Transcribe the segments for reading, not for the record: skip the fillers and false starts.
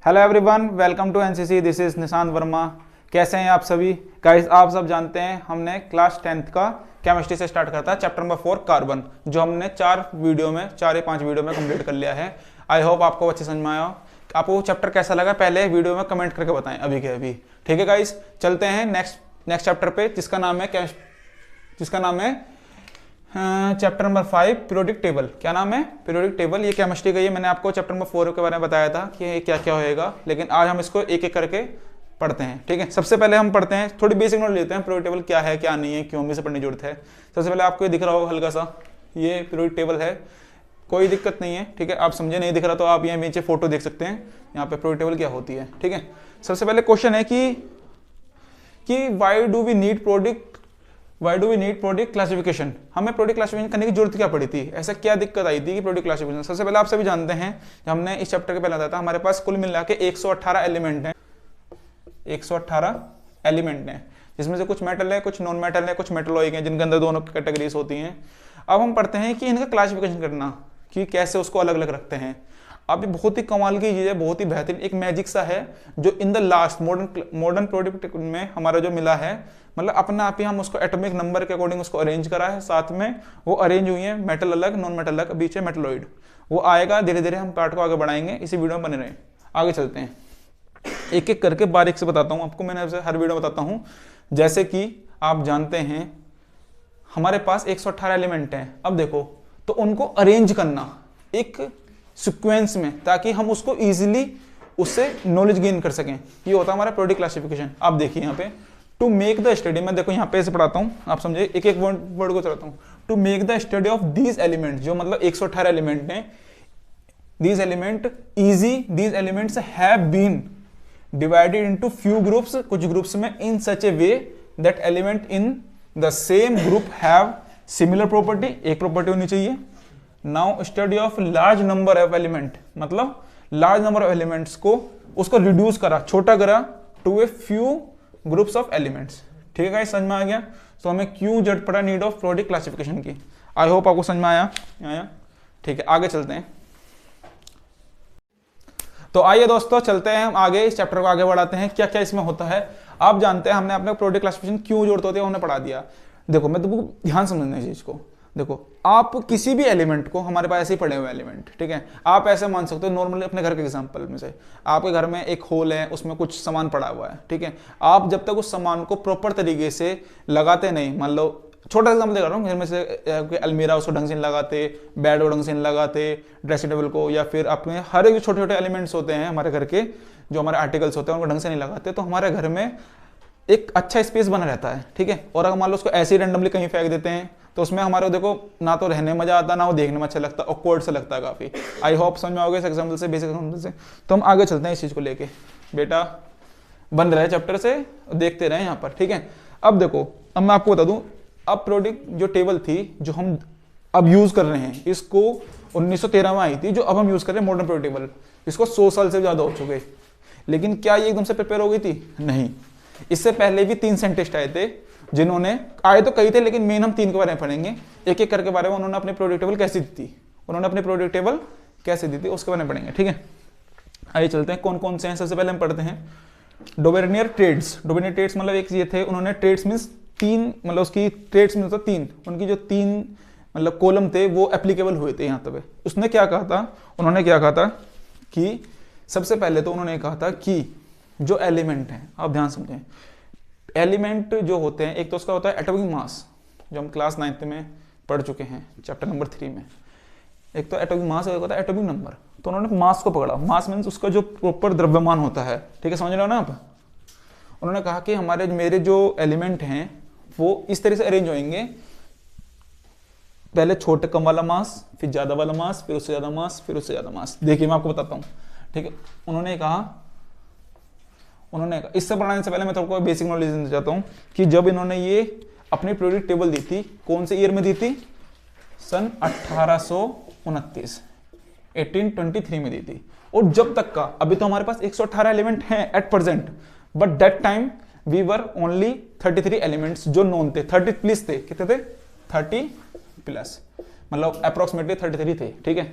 Hello everyone, welcome to NCC. This is Nishant Verma. कैसे हैं आप सभी गाइस? आप सब जानते हैं हमने क्लास 10th का केमिस्ट्री से स्टार्ट करता है चैप्टर नंबर 4 कार्बन, जो हमने 4 या 5 वीडियो में कंप्लीट कर लिया है। आई होप आपको अच्छे समझ में आया हो। आपको चैप्टर कैसा लगा पहले वीडियो में कमेंट करके बताएं अभी के अभी। ठीक है गाइस, चलते हैं नेक्स्ट चैप्टर पे, जिसका नाम है चैप्टर नंबर 5 पीरियोडिक टेबल। क्या नाम है? Periodic table. ये केमिस्ट्री का, ये मैंने आपको चैप्टर नंबर 4 के बारे में बताया था कि ये क्या क्या होएगा, लेकिन आज हम इसको एक एक करके पढ़ते हैं। ठीक है, सबसे पहले हम पढ़ते हैं, थोड़ी बेसिक नॉलेज लेते हैं पीरियोडिक टेबल क्या है क्या नहीं है, क्यों हमें से पढ़ने की जरूरत है। सबसे पहले आपको ये दिख रहा होगा हल्का सा, ये पीरियोडिक टेबल है, कोई दिक्कत नहीं है। ठीक है, आप समझे नहीं दिख रहा तो आप यहाँ नीचे फोटो देख सकते हैं, यहाँ पे पीरियोडिक टेबल क्या होती है। ठीक है, सबसे पहले क्वेश्चन है कि why do we need product classification. हमें प्रोडक्ट क्लासिफिकेशन करने की जरूरत क्या पड़ी थी? ऐसा क्या दिक्कत आई थी कि प्रोडक्ट क्लासिफिकेशन? सबसे पहले आप सभी जानते हैं, जब हमने इस चैप्टर के पहले बताया था, हमारे पास कुल मिला के 118 एलिमेंट हैं। 118 एलिमेंट हैं, जिसमें से कुछ मेटल है, कुछ नॉन मेटल है, कुछ मेटलॉइक हैं, जिनके अंदर दोनों कैटेगरीज होती हैं। अब हम पढ़ते हैं कि इनका क्लासिफिकेशन करना, कि कैसे उसको अलग अलग रखते हैं। अब ये बहुत ही कमाल की चीज़ है, बहुत ही बेहतरीन एक मैजिक सा है, जो in the last modern product में हमारा जो मिला है, मतलब अपने आप ही हम उसको एटॉमिक नंबर के अकॉर्डिंग उसको अरेंज करा है। साथ में वो अरेंज हुई है, मेटल अलग नॉन मेटल अलग, बीच में मेटलॉइड। वो आएगा धीरे धीरे, हम पार्ट को आगे बढ़ाएंगे, इसी वीडियो में बने रहें। आगे चलते हैं, एक एक करके बारीक से बताता हूँ आपको, मैंने हर वीडियो में बताता हूँ। जैसे कि आप जानते हैं हमारे पास 118 एलिमेंट हैं। अब देखो, तो उनको अरेंज करना एक सीक्वेंस में, ताकि हम उसको इजीली उससे नॉलेज गेन कर सकें, ये होता है हमारा प्रोडक्ट क्लासिफिकेशन। आप देखिए यहाँ पे, टू मेक द स्टडी, मैं देखो यहाँ पे से पढ़ाता हूँ, आप समझे, एक एक वर्ड को चलाता हूँ। To make the study of these element, जो मतलब 118 एलिमेंट हैं, these elements have been divided into few groups, कुछ ग्रुप्स में, in such a way that element in the same group have similar property, एक property होनी चाहिए। Now study of large number of element, मतलब large number of elements को उसको reduce करा, छोटा करा, to a few groups of elements. ठीक है, समझ में आ गया? तो हमें क्यों जरूरत पड़ा नीड ऑफ प्रोडक्ट क्लासिफिकेशन की। आई होप आपको समझ में आया। ठीक है, आगे चलते हैं। तो आइए दोस्तों, चलते हैं हम आगे, इस चैप्टर को आगे बढ़ाते हैं। क्या क्या इसमें होता है आप जानते हैं, हमने अपने प्रोडक्ट क्लासिफिकेशन क्यों जरूरत होती है हमने पढ़ा दिया। देखो, मैं तुमको ध्यान समझना चीज को। देखो, आप किसी भी एलिमेंट को, हमारे पास ऐसे ही पड़े हुए एलिमेंट, ठीक है, आप ऐसे मान सकते हो नॉर्मली अपने घर के एग्जांपल में से, आपके घर में एक होल है, उसमें कुछ सामान पड़ा हुआ है, ठीक है, आप जब तक उस सामान को प्रॉपर तरीके से लगाते नहीं, मान लो छोटा एग्जाम्पल दे रहा हूँ, घर में से अलमीरा उसको ढंग से लगाते, बेड को ढंग से लगाते, ड्रेसिंग टेबल को, या फिर अपने हर एक छोटे छोटे एलिमेंट्स होते हैं हमारे घर के, जो हमारे आर्टिकल्स होते हैं, उनको ढंग से नहीं लगाते, तो हमारे घर में एक अच्छा स्पेस बना रहता है। ठीक है, और अगर मान लो उसको ऐसे ही रैंडमली कहीं फेंक देते हैं, तो उसमें हमारे देखो ना तो रहने में मजा आता, ना वो देखने में अच्छा लगता, ऑकवर्ड से लगता है काफी। आई होप समझ में आओगे इस एग्जाम्पल से, बेसिक एग्जाम्पल से। तो हम आगे चलते हैं इस चीज को लेके, बेटा बन रहे चैप्टर से, देखते रहे यहाँ पर। ठीक है, अब देखो, अब मैं आपको बता दूं, अब प्रोडक्ट जो टेबल थी, जो हम अब यूज कर रहे हैं, इसको 1913 में आई थी, जो अब हम यूज कर रहे हैं मॉडर्न प्रोडक्ट टेबल, इसको 100 साल से ज्यादा हो चुके। लेकिन क्या ये एकदम से प्रिपेयर हो गई थी? नहीं, इससे पहले भी 3 साइंटिस्ट आए थे, जिन्होंने, आए तो कई थे, लेकिन मेन हम 3 के बारे में पढ़ेंगे, एक एक करके बारे में। उन्होंने अपनी प्रोडक्ट टेबल कैसी दी थी, उसके बारे में पढ़ेंगे। ठीक है, आइए चलते हैं, कौन कौन से हैं। सबसे पहले हम पढ़ते हैं डोबेर्नियर ट्रेड्स। डोबेर्नियर ट्रेड्स मतलब एक ये थे, उन्होंने ट्रेड्स मींस 3, मतलब उसकी ट्रेड्स मींस 3, उनकी जो 3 मतलब कॉलम थे वो एप्लीकेबल हुए थे यहाँ तक। उसने क्या कहा था, उन्होंने क्या कहा था कि सबसे पहले तो उन्होंने कहा था कि जो एलिमेंट हैं, आप ध्यान समझें, एलिमेंट जो होते हैं, एक तो उसका होता है एटॉमिक मास, जो हम क्लास 9th में पढ़ चुके हैं चैप्टर नंबर 3 में। एक तो एटॉमिक मास, एक होता है एटॉमिक नंबर। तो उन्होंने मास को पकड़ा, मास मीन्स उसका जो प्रॉपर द्रव्यमान होता है। ठीक है, समझ रहे हो ना आप? उन्होंने कहा कि मेरे जो एलिमेंट हैं वो इस तरह से अरेंज होंगे, पहले छोटे कम वाला मास, फिर ज्यादा वाला मास, फिर उससे ज्यादा मास, फिर उससे ज्यादा मास। देखिए मैं आपको बताता हूँ। ठीक है, उन्होंने कहा, इससे पढ़ाने से पहले मैं तुमको बेसिक नॉलेज देना चाहता हूँ कि जब इन्होंने ये अपनी पीरियोडिक टेबल दी थी, कौन से ईयर में दी थी? सन 1829, 1823 में दी थी। और जब तक का, अभी तो हमारे पास 118 एलिमेंट हैं at present, but that time we were only 33 elements जो नोन थे, 30 प्लस थे। कितने थे? 30 प्लस, मतलब अप्रोक्सीमेटली 33 थे। ठीक है,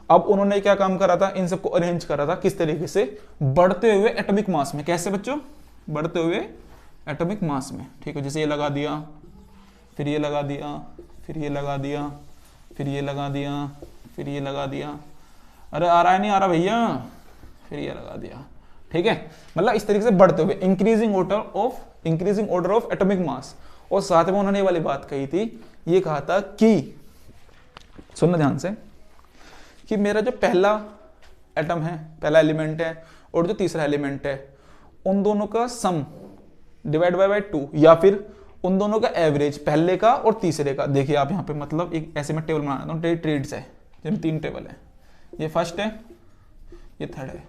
अब उन्होंने क्या काम करा था, इन सबको अरेंज करा था किस तरीके से, बढ़ते हुए एटॉमिक मास में। कैसे बच्चों, बढ़ते हुए एटॉमिक मास में, ठीक है। जैसे ये लगा दिया, फिर ये लगा दिया, फिर ये लगा दिया, फिर ये लगा दिया, फिर ये लगा दिया, अरे आ रहा है नहीं आ रहा भैया, फिर ये लगा दिया, ठीक है। मतलब इस तरीके से बढ़ते हुए इंक्रीजिंग ऑर्डर ऑफ एटॉमिक मास। और साथ में उन्होंने ये वाली बात कही थी, ये कहा था कि सुनना ध्यान से, कि मेरा जो पहला एटम है, पहला एलिमेंट है, और जो तीसरा एलिमेंट है, उन दोनों का सम डिवाइड बाय 2, या फिर उन दोनों का एवरेज, पहले का और तीसरे का। देखिए आप यहाँ पे, मतलब एक ऐसे में टेबल बना देता हूँ, ट्रेड्स है जिनमें 3 टेबल है, ये फर्स्ट है, ये थर्ड है।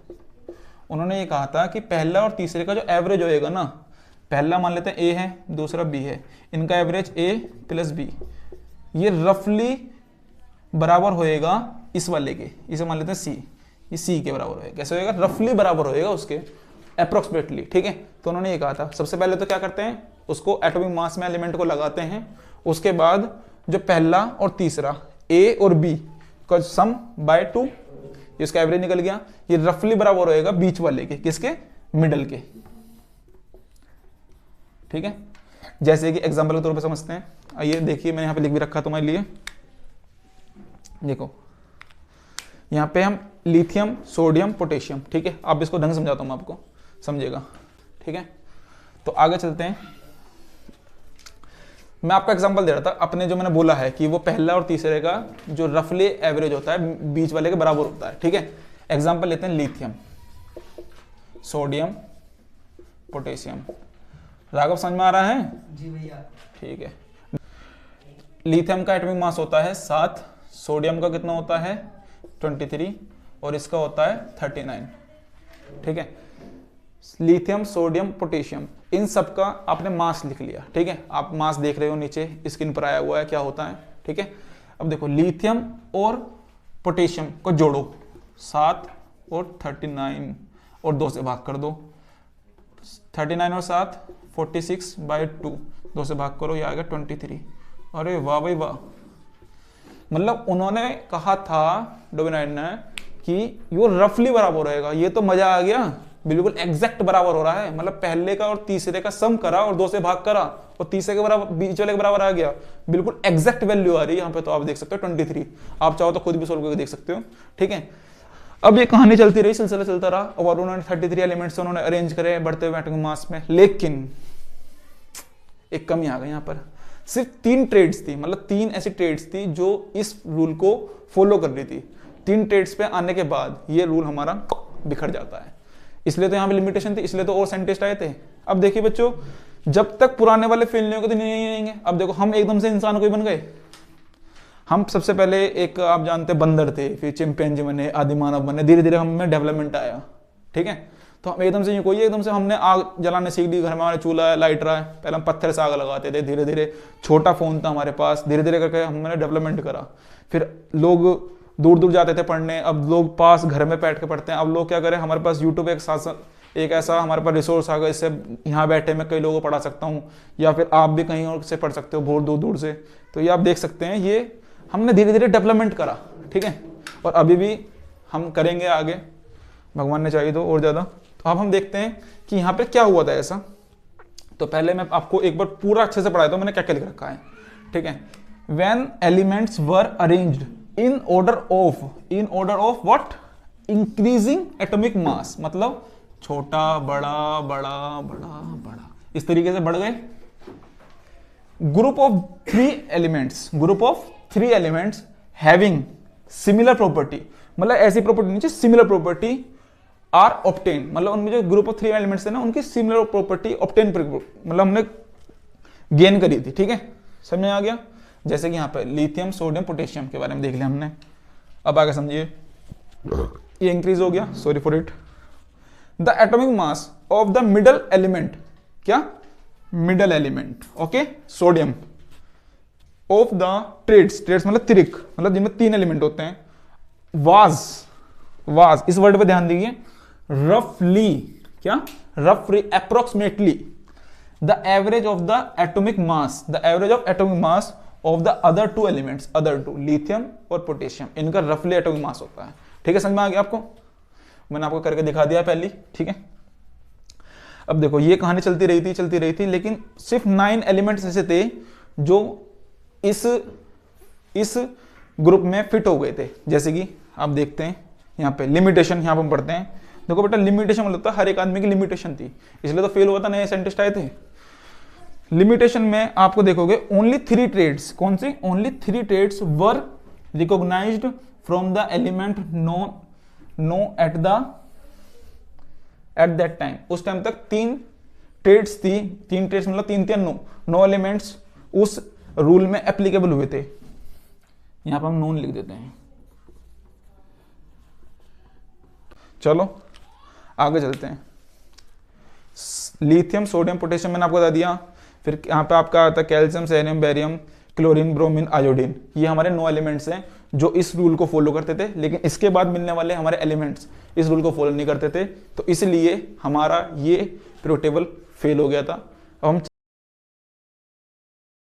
उन्होंने ये कहा था कि पहला और तीसरे का जो एवरेज होएगा ना, पहला मान लेते हैं ए है, दूसरा बी है, इनका एवरेज ए प्लस बी, ये रफली बराबर होएगा इस वाले के, इसे मान लेते हैं सी, ये सी के बराबर होएगा। कैसे होएगा, रफली बराबर होएगा उसके, अप्रोक्सीमेटली, ठीक है। तो उन्होंने ये कहा था, सबसे पहले तो क्या करते हैं, उसको एटॉमिक मास में एलिमेंट को लगाते हैं, उसके बाद जो पहला और तीसरा ए और बी का सम बाय 2, इसका एवरेज निकल गया, ये रफली बराबर होएगा बीच वाले के, किसके, मिडल के, ठीक है। जैसे कि एग्जांपल के तौर पे समझते हैं, आइए देखिए, मैंने यहाँ पे लिख भी रखा तुम्हारे लिए, देखो यहाँ पे हम लिथियम, सोडियम, पोटेशियम, ठीक है। आप इसको ढंग से समझाता हूँ मैं आपको, समझेगा, ठीक है। तो आगे चलते हैं, मैं आपका एग्जांपल दे रहा था अपने, जो मैंने बोला है कि वो पहला और तीसरे का जो रफली एवरेज होता है बीच वाले के बराबर होता है, ठीक है। एग्जांपल लेते हैं लिथियम, सोडियम, पोटेशियम। राघव समझ में आ रहा है? जी भैया। ठीक है। लिथियम का एटॉमिक मास होता है 7, सोडियम का कितना होता है 23, और इसका होता है 39, ठीक है। लिथियम, सोडियम, पोटेशियम, इन सब का आपने मास लिख लिया, ठीक है। आप मास देख रहे हो नीचे स्क्रीन पर आया हुआ है, क्या होता है, ठीक है। अब देखो लिथियम और पोटेशियम को जोड़ो, 7 और 39 और 2 से भाग कर दो, 39 और 7 46/2, 2 से भाग करो, ये आएगा 23। अरे वाह भाई वाह, मतलब उन्होंने कहा था डोबेनाइड ने कि ये रफली बराबर रहेगा। ये तो मजा आ गया, बिल्कुल एग्जैक्ट बराबर हो रहा है, मतलब पहले का और तीसरे का सम करा और 2 से भाग करा और तीसरे के बराबर, बीच वाले के बराबर आ गया, बिल्कुल एग्जैक्ट वैल्यू आ रही है यहाँ पे। तो आप देख सकते हो 23, आप चाहो तो खुद भी सोल्व करके देख सकते हो, ठीक है। अब ये कहानी चलती रही, सिलसिला चलता रहा, और उन्होंने 33 एलिमेंट्स उन्होंने अरेंज करे बढ़ते हुए एटॉमिक मास में। लेकिन एक कमी आ गई यहाँ पर, सिर्फ 3 ट्रेड्स थी, मतलब 3 ऐसी ट्रेड्स थी जो इस रूल को फॉलो कर रही थी। 3 ट्रेड्स पे आने के बाद ये रूल हमारा बिखर जाता है, इसलिए तो यहाँ पे लिमिटेशन थी, इसलिए तो और साइंटिस्ट आए थे। अब देखिए बच्चों, जब तक पुराने वाले फेल नहीं होंगे तो नहीं आएंगे। अब देखो हम एकदम से इंसान कोई बन गए, हम सबसे पहले एक आप जानते हैं बंदर थे, फिर चिंपैंजी बने, आदि मानव बने, धीरे धीरे हम में डेवलपमेंट आया, ठीक है। तो हम एकदम से कोई एकदम से हमने आग जलाने सीख ली, घर में हमारे चूल्हा है, लाइट रहा है, पहले हम पत्थर से आग लगाते थे, धीरे धीरे छोटा फोन था हमारे पास, धीरे धीरे करके हमने डेवलपमेंट करा। फिर लोग दूर दूर जाते थे पढ़ने, अब लोग पास घर में बैठ के पढ़ते हैं। अब लोग क्या करें, हमारे पास यूट्यूब एक ऐसा हमारे पास रिसोर्स आ गया, इससे यहाँ बैठे मैं कई लोगों को पढ़ा सकता हूँ, या फिर आप भी कहीं और से पढ़ सकते हो बहुत दूर दूर से। तो ये आप देख सकते हैं, ये हमने धीरे धीरे डेवलपमेंट करा, ठीक है, और अभी भी हम करेंगे आगे, भगवान ने चाहिए तो और ज़्यादा। तो अब हम देखते हैं कि यहाँ पे क्या हुआ था ऐसा। तो पहले मैं आपको एक बार पूरा अच्छे से पढ़ाया था मैंने क्या क्या लिख रखा है, ठीक है। When elements were arranged in order of what, increasing atomic mass, मतलब छोटा बड़ा बड़ा बड़ा बड़ा, इस तरीके से बढ़ गए। Group of 3 elements having similar property, मतलब ऐसी प्रॉपर्टी नीचे सिमिलर प्रॉपर्टी आर ऑब्टेन, मतलब उनमें जो ग्रुप ऑफ 3 एलिमेंट्स है ना, उनकी सिमिलर प्रॉपर्टी ऑब्टेन, मतलब हमने गेन करी थी, ठीक है, समझ में आ गया। जैसे कि यहाँ पे लिथियम, सोडियम, पोटेशियम के बारे में देख लिया हमने। अब आगे समझिए, ये इंक्रीज हो गया, sorry for it. The atomic mass of the middle element, क्या middle element, okay, sodium, of the triads मतलब त्रिक, मतलब जिनमें 3 एलिमेंट होते हैं, वाज इस वर्ड पे ध्यान दीजिए, रफली, क्या रफली, approximately the average of the atomic mass, the average of atomic mass of the other two elements, other two lithium और पोटेशियम, इनका रफली एटॉमिक मास होता है। ठीक है, समझ में आ गया आपको? मैंने आपको करके दिखा दिया पहली। ठीक है, अब देखो ये कहानी चलती रही थी, लेकिन सिर्फ 9 एलिमेंट्स ऐसे थे जो इस ग्रुप में फिट हो गए थे। जैसे कि आप देखते हैं यहाँ पे लिमिटेशन, यहाँ पर हम पढ़ते हैं, देखो बेटा लिमिटेशन मतलब हर एक आदमी की लिमिटेशन थी, इसलिए तो फेल हुआ था, नए साइंटिस्ट आए थे। लिमिटेशन में आपको देखोगे ओनली 3 ट्रेड्स, कौन से? Only 3 triads were recognized from the element known at that time. उस टाइम तक 3 ट्रेड्स थी, 3 ट्रेड्स मतलब 3 या 9 एलिमेंट्स उस रूल में एप्लीकेबल हुए थे। यहां पर हम नोन लिख देते हैं। चलो आगे चलते हैं। लिथियम, सोडियम, पोटेशियम मैंने आपको बता दिया। फिर यहाँ पे आपका आता है calcium, selenium, barium, chlorine, bromine, iodine. ये हमारे 9 एलिमेंट्स हैं जो इस रूल को फॉलो करते थे, लेकिन इसके बाद मिलने वाले हमारे एलिमेंट्स इस रूल को फॉलो नहीं करते थे, तो इसलिए हमारा ये पीरियोडिक टेबल फेल हो गया था। अब हम